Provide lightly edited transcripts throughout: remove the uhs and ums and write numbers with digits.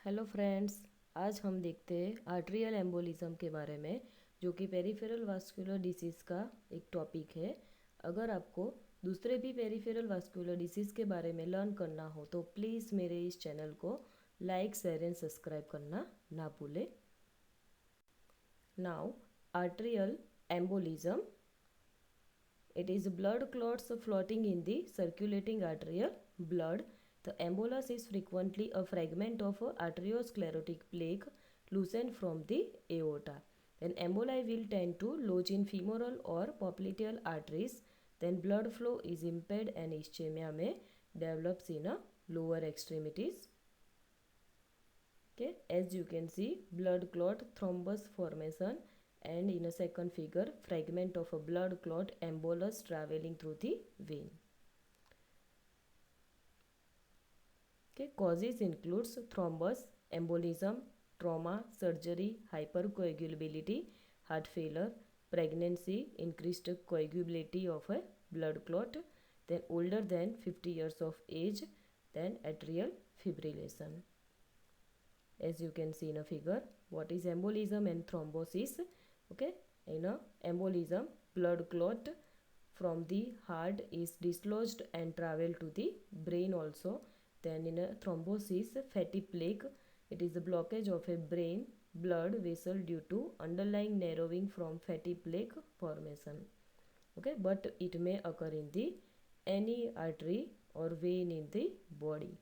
Hello friends. आज हम देखते हैं आर्ट्रियल एम्बोलिज्म के बारे में, जो कि पेरिफेरल वास्कुलर डिसीज़ का एक टॉपिक है। अगर आपको दूसरे भी पेरिफेरल वास्कुलर डिसीज़ के बारे में लर्न करना हो तो प्लीज़ मेरे इस चैनल को लाइक, शेयर एंड सब्सक्राइब करना ना भूलें। Now, arterial embolism. It is blood clots floating in the circulating arterial blood. The embolus is frequently a fragment of arteriosclerotic plaque loosened from the aorta. Then emboli will tend to lodge in femoral or popliteal arteries. Then blood flow is impaired and ischemia may develops in lower extremities. Okay, as you can see, blood clot thrombus formation, and in a second figure, fragment of a blood clot embolus traveling through the vein. Okay, causes includes thrombus, embolism, trauma, surgery, hypercoagulability, heart failure, pregnancy, increased coagulability of a blood clot, then older than 50 years of age, then atrial fibrillation. As you can see in a figure, what is embolism and thrombosis. Okay, in a embolism, blood clot from the heart is dislodged and travel to the brain also. Then in a thrombosis, fatty plaque, it is a blockage of a brain blood vessel due to underlying narrowing from fatty plaque formation. Okay, but it may occur in the any artery or vein in the body.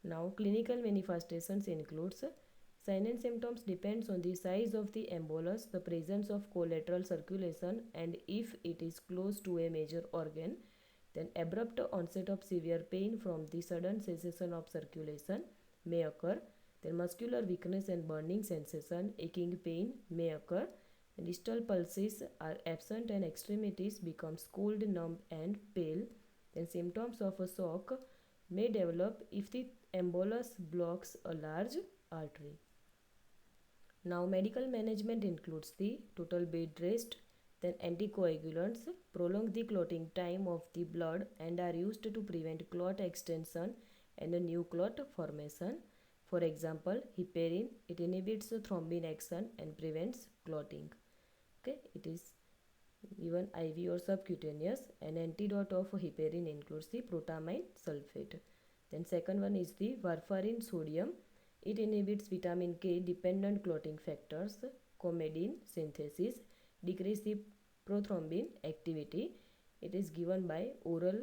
Now, clinical manifestations includes sign and symptoms depends on the size of the embolus, the presence of collateral circulation, and if it is close to a major organ. Then abrupt onset of severe pain from the sudden cessation of circulation may occur. Then muscular weakness and burning sensation, aching pain may occur. Distal pulses are absent and extremities becomes cold, numb and pale. Then symptoms of a shock may develop if the embolus blocks a large artery. Now, medical management includes the total bed rest, then anticoagulants prolong the clotting time of the blood and are used to prevent clot extension and a new clot formation. For example, heparin, it inhibits thrombin action and prevents clotting. Okay, it is even IV or subcutaneous. An antidote of heparin includes the protamine sulfate. Then second one is the warfarin sodium. It inhibits vitamin K dependent clotting factors, comedine synthesis, decrease the prothrombin activity. It is given by oral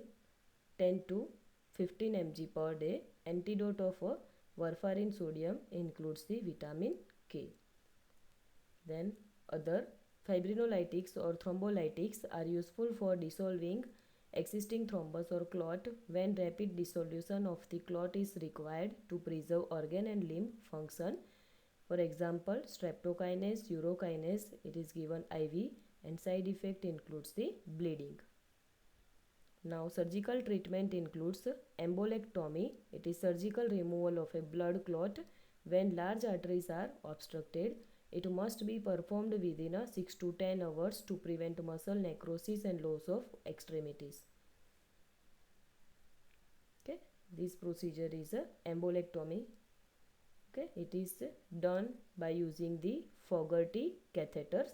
10 to 15 mg per day. Antidote of warfarin sodium includes the vitamin K. Then other fibrinolytics or thrombolytics are useful for dissolving existing thrombus or clot when rapid dissolution of the clot is required to preserve organ and limb function. For example, streptokinase, urokinase, it is given IV and side effect includes the bleeding. Now, surgical treatment includes embolectomy. It is surgical removal of a blood clot when large arteries are obstructed. It must be performed within 6 to 10 hours to prevent muscle necrosis and loss of extremities. Okay, this procedure is embolectomy. Okay, it is done by using the Fogarty catheters.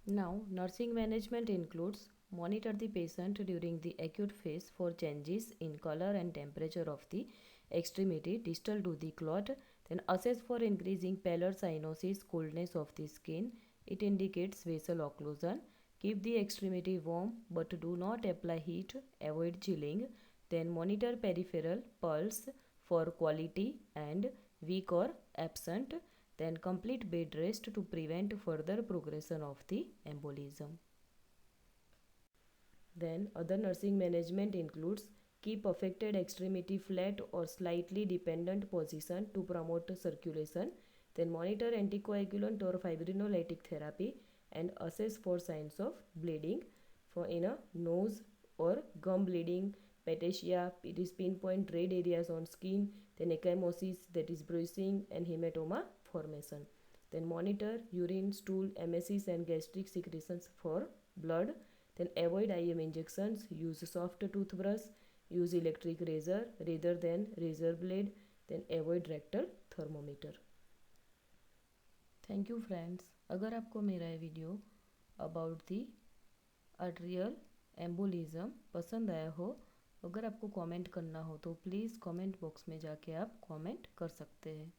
Now, nursing management includes monitor the patient during the acute phase for changes in color and temperature of the extremity distal to the clot, then assess for increasing pallor cyanosis, coldness of the skin. It indicates vessel occlusion. Keep the extremity warm but do not apply heat, avoid chilling. Then monitor peripheral pulse for quality and weak or absent. Then complete bed rest to prevent further progression of the embolism. Then other nursing management includes keep affected extremity flat or slightly dependent position to promote circulation. Then monitor anticoagulant or fibrinolytic therapy and assess for signs of bleeding. For in a nose or gum bleeding, patasia, it is pinpoint red areas on skin, then ecchymosis, that is bruising and hematoma formation. Then monitor urine, stool, emesis and gastric secretions for blood. Then avoid IM injections, use soft toothbrush use electric razor rather than razor blade, then avoid rectal thermometer. Thank you friends. अगर आपको मेरा ये video about the arterial embolism पसंद आया हो, अगर आपको comment करना हो तो प्लीज़ कमेंट बॉक्स में जाके आप कमेंट कर सकते हैं।